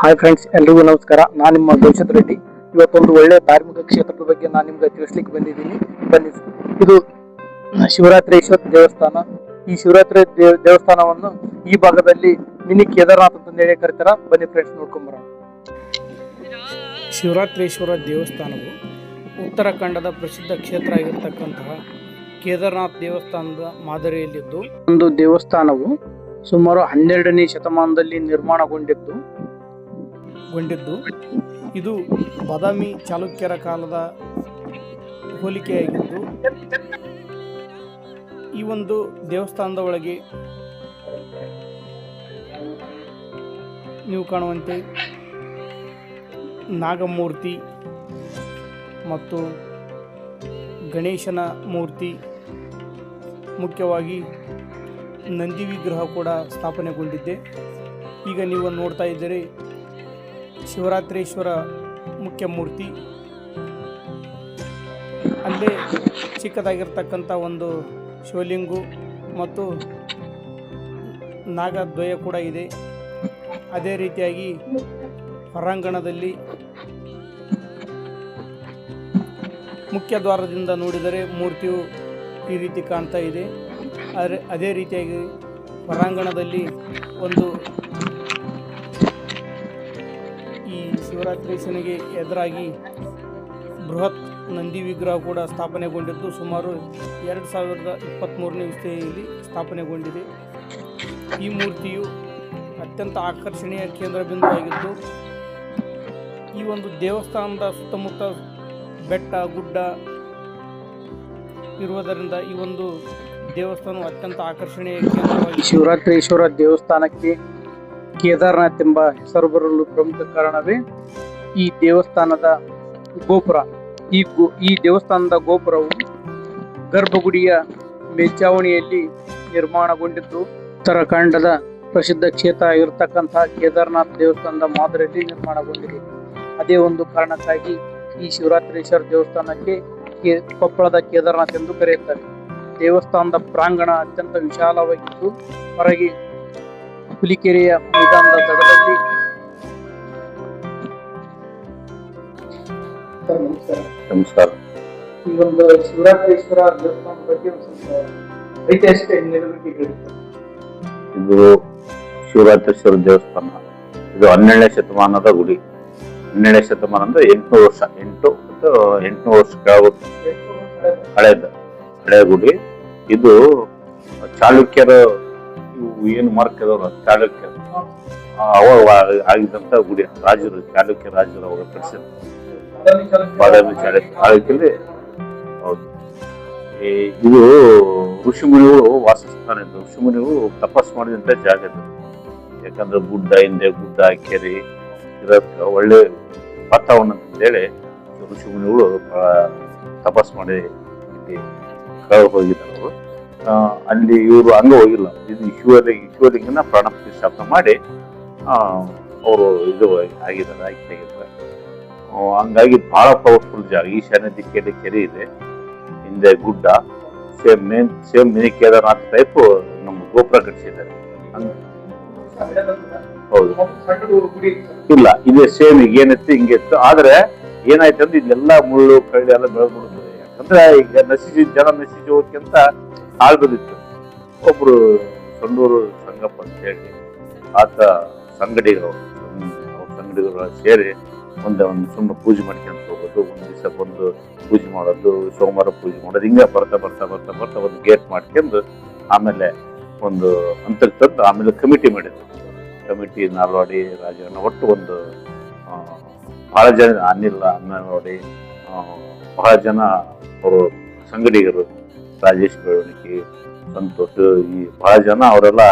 Hi friends, ಎಲ್ರಿಗೂ ನಮಸ್ಕಾರ. ನಾನು ನಿಮ್ಮ ಗೌಶತ್ ರೆಡ್ಡಿ. ಇವತ್ತೊಂದು ಒಳ್ಳೆ ಧಾರ್ಮಿಕ ಕ್ಷೇತ್ರದ ಬಗ್ಗೆ ನಾನು ನಿಮ್ಗೆ ತಿಳಿಸ್ಲಿಕ್ಕೆ ಬಂದಿದ್ದೀನಿ. ಬನ್ನಿ. ಇದು ಶಿವರಾತ್ರೀಶ್ವರ ದೇವಸ್ಥಾನ. ಈ ಶಿವರಾತ್ರಿ ದೇವಸ್ಥಾನವನ್ನು ಈ ಭಾಗದಲ್ಲಿ ಮಿನಿ ಕೇದಾರ್ನಾಥ್ ಅಂತ ಹೇಳಿ ಕರೀತಾರ. ಬನ್ನಿ ಫ್ರೆಂಡ್ಸ್, ನೋಡ್ಕೊಂಬರೋಣ. ಶಿವರಾತ್ರೀಶ್ವರ ದೇವಸ್ಥಾನವು ಉತ್ತರಾಖಂಡದ ಪ್ರಸಿದ್ಧ ಕ್ಷೇತ್ರ ಆಗಿರತಕ್ಕಂತಹ ಕೇದಾರ್ನಾಥ್ ದೇವಸ್ಥಾನದ ಮಾದರಿಯಲ್ಲಿದ್ದು, ಒಂದು ದೇವಸ್ಥಾನವು ಸುಮಾರು 12ನೇ ಶತಮಾನದಲ್ಲಿ ನಿರ್ಮಾಣಗೊಂಡಿದ್ದು ಇದು ಬಾದಾಮಿ ಚಾಲುಕ್ಯರ ಕಾಲದ ಹೋಲಿಕೆಯಾಗಿದ್ದು, ಈ ಒಂದು ದೇವಸ್ಥಾನದ ಒಳಗೆ ನೀವು ಕಾಣುವಂತೆ ನಾಗಮೂರ್ತಿ ಮತ್ತು ಗಣೇಶನ ಮೂರ್ತಿ, ಮುಖ್ಯವಾಗಿ ನಂದಿ ವಿಗ್ರಹ ಕೂಡ ಸ್ಥಾಪನೆಗೊಂಡಿದೆ. ಈಗ ನೀವು ನೋಡ್ತಾ ಇದ್ದೀರಿ ಶಿವರಾತ್ರೀಶ್ವರ ಮುಖ್ಯ ಮೂರ್ತಿ. ಅಲ್ಲೇ ಚಿಕ್ಕದಾಗಿರ್ತಕ್ಕಂಥ ಒಂದು ಶಿವಲಿಂಗು ಮತ್ತು ನಾಗದ್ವಯ ಕೂಡ ಇದೆ. ಅದೇ ರೀತಿಯಾಗಿ ಹೊರಾಂಗಣದಲ್ಲಿ ಮುಖ್ಯ ದ್ವಾರದಿಂದ ನೋಡಿದರೆ ಮೂರ್ತಿಯು ಈ ರೀತಿ ಕಾಣ್ತಾ ಇದೆ. ಅದೇ ರೀತಿಯಾಗಿ ಹೊರಾಂಗಣದಲ್ಲಿ ಒಂದು ಈ ಶಿವರಾತ್ರೀಶನಿಗೆ ಎದುರಾಗಿ ಬೃಹತ್ ನಂದಿ ವಿಗ್ರಹ ಕೂಡ ಸ್ಥಾಪನೆಗೊಂಡಿದ್ದು, ಸುಮಾರು 2023ನೇ ಇಸವಿಯಲ್ಲಿ ಸ್ಥಾಪನೆಗೊಂಡಿದೆ. ಈ ಮೂರ್ತಿಯು ಅತ್ಯಂತ ಆಕರ್ಷಣೀಯ ಕೇಂದ್ರ ಬಿಂದುವಾಗಿದ್ದು, ಈ ಒಂದು ದೇವಸ್ಥಾನದ ಸುತ್ತಮುತ್ತ ಬೆಟ್ಟ ಗುಡ್ಡ ಇರುವುದರಿಂದ ಈ ಒಂದು ದೇವಸ್ಥಾನ ಅತ್ಯಂತ ಆಕರ್ಷಣೀಯ ಕೇಂದ್ರವಾಗಿದೆ. ಶಿವರಾತ್ರೀಶ್ವರ ದೇವಸ್ಥಾನಕ್ಕೆ ಕೇದಾರ್ನಾಥ್ ಎಂಬ ಹೆಸರು ಬರಲು ಪ್ರಮುಖ ಕಾರಣವೇ ಈ ದೇವಸ್ಥಾನದ ಗೋಪುರ. ಈ ದೇವಸ್ಥಾನದ ಗೋಪುರವು ಗರ್ಭಗುಡಿಯ ಮೇಲ್ಛಾವಣಿಯಲ್ಲಿ ನಿರ್ಮಾಣಗೊಂಡಿದ್ದು, ಉತ್ತರಾಖಂಡದ ಪ್ರಸಿದ್ಧ ಕ್ಷೇತ್ರ ಆಗಿರತಕ್ಕಂತಹ ಕೇದಾರ್ನಾಥ್ ದೇವಸ್ಥಾನದ ಮಾದರಿಯಲ್ಲಿ ನಿರ್ಮಾಣಗೊಂಡಿದೆ. ಅದೇ ಒಂದು ಕಾರಣಕ್ಕಾಗಿ ಈ ಶಿವರಾತ್ರೀಶ್ವರ ದೇವಸ್ಥಾನಕ್ಕೆ ಕೊಪ್ಪಳದ ಕೇದಾರ್ನಾಥ್ ಎಂದು ಕರೆಯುತ್ತಾರೆ. ದೇವಸ್ಥಾನದ ಪ್ರಾಂಗಣ ಅತ್ಯಂತ ವಿಶಾಲವಾಗಿದ್ದು, ಹೊರಗೆ ಹುಲಿಕೆರೆಯ ಮೈದಾನದ ದಡದಲ್ಲಿ ನಮಸ್ಕಾರ. ಈ ಒಂದು ಶಿವರಾತ್ರೀಶ್ವರ ದೇವಸ್ಥಾನದ ಬಗ್ಗೆ ಸ್ವಲ್ಪ ಐತಿಹಾಸಿಕ ನೆನಪಿಗೆ ಹೇಳುತ್ತಾರೆ. ಇದು ಶಿವರಾತ್ರೀಶ್ವರ ದೇವಸ್ಥಾನ. ಇದು 12ನೇ ಶತಮಾನದ ಗುಡಿ. 12ನೇ ಶತಮಾನ ಅಂದ್ರೆ 800 ವರ್ಷ, 800 ವರ್ಷ ಹಳೆಯ ಗುಡಿ. ಇದು ಚಾಲುಕ್ಯರ ಏನು ಮಾರ್ಕ್ ಇದಾವ, ಚಾಲುಕ್ಯರು ಅವಾಗ ಆಗಿದ್ದಂತ ಗುಡಿ. ಚಾಲುಕ್ಯ ರಾಜರು ಅವಾಗ ಕಟ್ಟಿಸಿದ್ರು. ಬಾದಾಮಿ ಚಾಲುಕ್ಯಲ್ಲಿ. ಹೌದು. ಇದು ಋಷಿಮುನಿಗಳು ವಾಸಸ್ಥಾನ ಇದ್ದು, ಋಷಿಮುನಿಗಳು ತಪಸ್ ಮಾಡಿದಂತ ಜಾಗ ಇದು. ಯಾಕಂದ್ರೆ ಗುಡ್ಡ ಹಿಂದೆ ಗುಡ್ಡ, ಕೆರೆ ಇರೋದಕ್ಕೆ ಒಳ್ಳೆ ವಾತಾವರಣ ಅಂತೇಳಿ ಋಷಿಮುನಿಗಳು ತಪಸ್ ಮಾಡಿ ಇಲ್ಲಿ ಹೋಗಿದ್ದಾರೆ ಅವರು. ಅಲ್ಲಿ ಇವರು ಹಂಗ ಹೋಗಿಲ್ಲ. ಇದು ಶಿವಲಿಂಗನ ಪ್ರಾಣ ಪ್ರತಿಷ್ಠಾಪನೆ ಮಾಡಿ ಅವರು ಇದು ಆಗಿದ್ದಾರೆ. ಹಂಗಾಗಿ ಬಹಳ ಪವರ್ಫುಲ್ ಜಾಗ. ಈಶಾನ್ಯ ದಿಕ್ಕಿಯಲ್ಲಿ ಕೆರೆ ಇದೆ, ಹಿಂದೆ ಗುಡ್ಡ, ಸೇಮ್ ಮಿನಿ ಕೇದಾರ್ನಾಥ್ ಟೈಪ್ ನಮ್ಮ ಗೋಪುರ ಕಟ್ಟಿಸಿದ್ದಾರೆ. ಹೌದು, ಇಲ್ಲ ಇದೆ ಸೇಮ್ ಈಗ ಏನಿತ್ತು ಹಿಂಗಿತ್ತು. ಆದ್ರೆ ಏನಾಯ್ತು ಅಂದ್ರೆ ಇದೆಲ್ಲ ಮುಳ್ಳು ಕಳ್ಳಿ ಎಲ್ಲ ಬೆಳೆದ್ಬಿಡುತ್ತದೆ. ಯಾಕಂದ್ರೆ ಈಗ ಜನ ನಶಿಸಿ ಹೋಗ್ಯಂತ ಹಾಳು ಬಂದಿತ್ತು. ಒಬ್ರು ಸಂಡೂರು ಸಂಗಪ್ಪ ಅಂತ ಹೇಳಿ ಆತ ಸಂಗಡಿಗರು ಸೇರಿ ಒಂದು ಸುಮ್ಮನೆ ಪೂಜೆ ಮಾಡ್ಕೊಂತ ಹೋಗೋದು, ಒಂದ್ ದಿವಸ ಬಂದು ಪೂಜೆ ಮಾಡೋದು, ಸೋಮವಾರ ಪೂಜೆ ಮಾಡೋದು, ಹಿಂಗ ಬರ್ತಾ ಒಂದು ಗೇಟ್ ಮಾಡ್ಕೊಂಡು ಆಮೇಲೆ ಒಂದು ಹಂತಕ್ಕೆ ತಂದು ಆಮೇಲೆ ಕಮಿಟಿ ಮಾಡಿದ್ರು. ಕಮಿಟಿ ನಾಲ್ವಾಡಿ ರಾಜಣ್ಣ ಒಟ್ಟು ಒಂದು ಬಹಳ ಜನ, ಅನ್ನವಾಡಿ ಬಹಳ ಜನ ಅವರು ಸಂಗಡಿಗರು, ರಾಜೇಶ್ ಬೆಳವಣಿಗೆ, ಸಂತೋಷ್, ಈ ಬಹಳ ಜನ ಅವರೆಲ್ಲ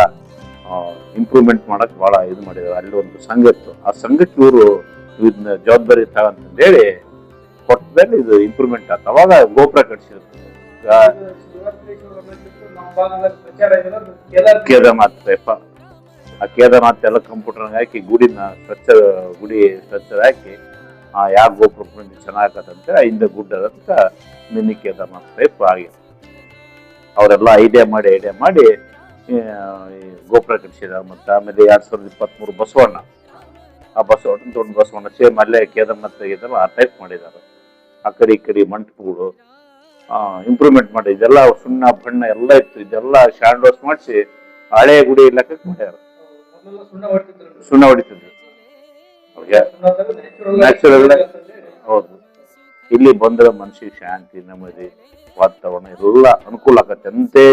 ಇಂಪ್ರೂವ್ಮೆಂಟ್ ಮಾಡಕ್ ಬಹಳ ಇದು ಮಾಡಿದ್ದಾರೆ. ಅಲ್ಲಿ ಒಂದು ಸಂಘ ಇತ್ತು. ಆ ಸಂಘಕ್ಕೆ ಇವರು ಇದನ್ನ ಜವಾಬ್ದಾರಿ ತಗಂತಂದೇಳಿ ಕೊಟ್ಟದಲ್ಲಿ ಇದು ಇಂಪ್ರೂವ್ಮೆಂಟ್ ಆಯ್ತು. ಅವಾಗ ಗೋಪುರ ಕಟ್ಸಿದ್ರು. ಕೇದಾರ್ನಾಥ್ ಟೈಪ ಆ ಕೇದಾರ್ನಾಥ್ ಎಲ್ಲ ಕಂಪ್ಯೂಟರ್ ಹಾಕಿ ಗುಡಿ ಸ್ವಚ್ಛ ಹಾಕಿ ಯಾವ ಗೋಪುರ ಚೆನ್ನಾಗತ್ತಂತೆ ಹಿಂದೆ ಗುಡ್ಡದಂತ ಮಿನಿ ಕೇದಾರ್ನಾಥ್ ಟೈಪ್ ಆಗಿದೆ. ಅವರೆಲ್ಲ ಐಡಿಯಾ ಮಾಡಿ ಗೋಪುರ ಕಟ್ಟಿಸಿದ. ಮತ್ತೆ ಆಮೇಲೆ 2023 ಬಸವಣ್ಣ ಆ ಬಸವಣ್ಣ ದೊಡ್ಡ ಬಸವಣ್ಣ ಸೇಮ್ ಅಲ್ಲೇ ಕೇದಾರ್ನಾಥ್ ಇದೆಲ್ಲ ಆ ಟೈಪ್ ಮಾಡಿದ್ದಾರೆ. ಆ ಕಡೆ ಈ ಕಡೆ ಮಂಟಪಗಳು ಇಂಪ್ರೂವ್ಮೆಂಟ್ ಮಾಡಿ ಇದೆಲ್ಲ ಸುಣ್ಣ ಬಣ್ಣ ಎಲ್ಲ ಇತ್ತು, ಇದೆಲ್ಲ ಶಾಂಡ್ ವಾಶ್ ಮಾಡಿಸಿ ಹಳೆ ಗುಡಿ ಲೆಕ್ಕಕ್ಕೆ ಮಾಡ್ಯಾರ. ಸುಣ್ಣ ಹೊಡಿತಿದ್ರು ನ್ಯಾಚುರಲ್. ಹೌದು, ಇಲ್ಲಿ ಬಂದ್ರೆ ಮನುಷ್ಯಗೆ ಶಾಂತಿ ನೆಮ್ಮದಿ ವಾತಾವರಣ ಎಲ್ಲ ಅನುಕೂಲ ಆಗತ್ತೆ. ಅಂತೆ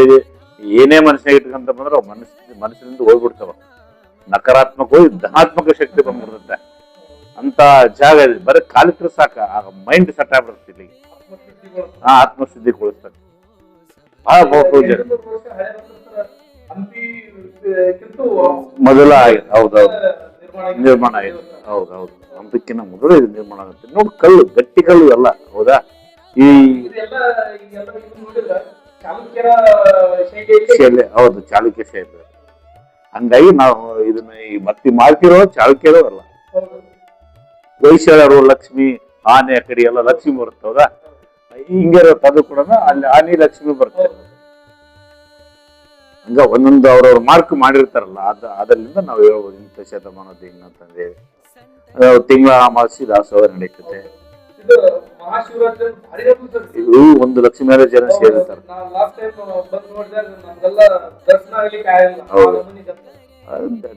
ಏನೇ ಮನುಷ್ಯನಾಗ ಇಟ್ಕೊಂತ ಬಂದ್ರೆ ಮನಸ್ಸಿನಿಂದ ಹೋಗ್ಬಿಡ್ತಾವ, ನಕಾರಾತ್ಮಕ ಹೋಗಿ ಧನಾತ್ಮಕ ಶಕ್ತಿ ಬಂದ್ಬಿಡುತ್ತೆ ಅಂತ ಜಾಗ ಇದೆ. ಬರೀ ಕಾಲಿತ್ರ ಸಾಕ ಮೈಂಡ್ ಸೆಟ್ ಆಗ್ಬಿಡುತ್ತೆ. ಇಲ್ಲಿಗೆ ಆತ್ಮಶುದ್ಧಿಗೊಳಿಸ್ತಾರೆ. ಬಹಳ ಪವರ್ಫುಲ್ ಜಾಗ. ಮೊದಲ ಆಗಿದೆ, ಹೌದೌದು, ನಿರ್ಮಾಣ ಆಗಿದೆ. ಹೌದೌದು, ಹಂಪಕ್ಕಿಂತ ಮೊದಲು ಇದು ನಿರ್ಮಾಣ ಆಗುತ್ತೆ. ನೋಡಿ ಕಲ್ಲು, ಗಟ್ಟಿ ಕಲ್ಲು ಎಲ್ಲ. ಹೌದಾ, ಈ ಶೈಲಿ, ಹೌದು, ಚಾಲುಕ್ಯ ಶೈಲಿ. ಹಂಗಾಗಿ ನಾವು ಇದನ್ನ ಮತ್ತೆ ಮಾಡ್ತಿರೋ ಚಾಲುಕ್ಯರು ಅಲ್ಲ. ಹೊಯ್ಸಳರು ಲಕ್ಷ್ಮಿ, ಆನೆ ಆ ಕಡೆ ಎಲ್ಲ ಲಕ್ಷ್ಮಿ ಬರುತ್ತೆ. ಹೌದಾ, ಹಿಂಗಿರುತ್ತೆ. ಅದು ಕೂಡ ಅಲ್ಲಿ ಆನೆ ಲಕ್ಷ್ಮಿ ಬರುತ್ತೆ. ಹಂಗ ಒಂದೊಂದು ಅವ್ರವ್ರ ಮಾರ್ಕ್ ಮಾಡಿರ್ತಾರಲ್ಲ, ಅದರಿಂದ ನಾವು ಹೇಳ್ಬೋದು ಇಂಥ ಶತಮಾನದ ಹಿಂಗಂತಂದೇಳಿ. ತಿಂಗಳ ಅಮಾವಾಸ್ಯೆ ದಾಸೋಹ ನಡೀತದೆ. ಇದು 1 ಲಕ್ಷ ಮೇಲೆ ಜನ ಸೇರಿರ್ತಾರೆ.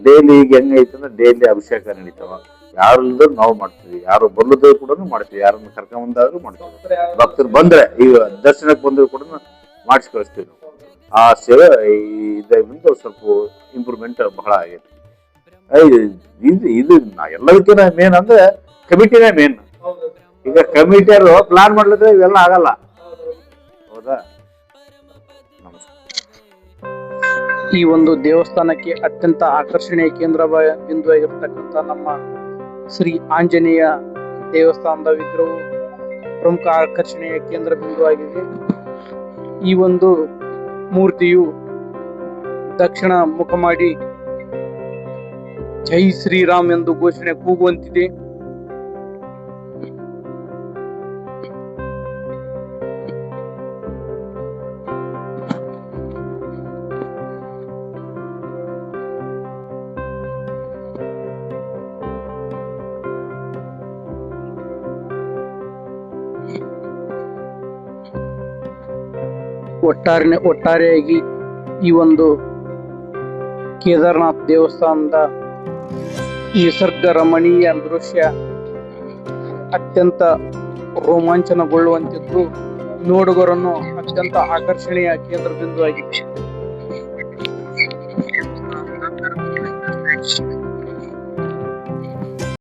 ಡೈಲಿ ಈಗ ಹೆಂಗೈತೆ ಅಂದ್ರೆ ಡೈಲಿ ಅಭಿಷೇಕ ನಡೀತಾವ. ಯಾರು ನಾವು ಮಾಡ್ತೀವಿ, ಯಾರು ಬರ್ಲದ ಕೂಡ ಮಾಡ್ತೀವಿ, ಯಾರನ್ನ ಕರ್ಕೊಂಡ್ ಬಂದಾದ್ರೂ ಮಾಡ್ತೀವಿ. ಭಕ್ತರು ಬಂದ್ರೆ ಈಗ ದರ್ಶನಕ್ಕೆ ಬಂದ್ರು ಕೂಡ ಮಾಡಿಸಿ ಕಳಿಸ್ತೀವಿ. ಆ ಸೇವೆ ಇದರಿಂದ ಸ್ವಲ್ಪ ಇಂಪ್ರೂವ್ಮೆಂಟ್ ಬಹಳ ಆಗೈತೆ. ಇದು ಎಲ್ಲದಕ್ಕಿಂತ ಮೇನ್ ಅಂದ್ರೆ ಕಮಿಟಿನೇ ಮೇನ್. ಈಗ ಕಮಿಟಿಯರು ಪ್ಲಾನ್ ಮಾಡ್ಲಿದ್ರೆ ಇವೆಲ್ಲ ಆಗಲ್ಲ. ಹೌದಾ, ಈ ಒಂದು ದೇವಸ್ಥಾನಕ್ಕೆ ಅತ್ಯಂತ ಆಕರ್ಷಣೀಯ ಕೇಂದ್ರ ಬಿಂದುವಾಗಿರ್ತಕ್ಕಂಥ ನಮ್ಮ ಶ್ರೀ ಆಂಜನೇಯ ದೇವಸ್ಥಾನದ ವಿಗ್ರಹವು ಪ್ರಮುಖ ಆಕರ್ಷಣೆಯ ಕೇಂದ್ರ ಬಿಂದುವಾಗಿದೆ. ಈ ಒಂದು ಮೂರ್ತಿಯು ದಕ್ಷಿಣ ಮುಖ ಮಾಡಿ ಜೈ ಶ್ರೀರಾಮ್ ಎಂದು ಘೋಷಣೆ ಕೂಗುವಂತಿದೆ. ಒಟ್ಟಾರೆಯಾಗಿ ಈ ಒಂದು ಕೇದಾರನಾಥ್ ದೇವಸ್ಥಾನದ ನಿಸರ್ಗ ರಮಣೀಯ ದೃಶ್ಯ ಅತ್ಯಂತ ರೋಮಾಂಚನಗೊಳ್ಳುವಂತಿದ್ದು ನೋಡುಗರನ್ನು ಅತ್ಯಂತ ಆಕರ್ಷಣೀಯ ಕೇಂದ್ರ ಬಿಂದುವಾಗಿದೆ.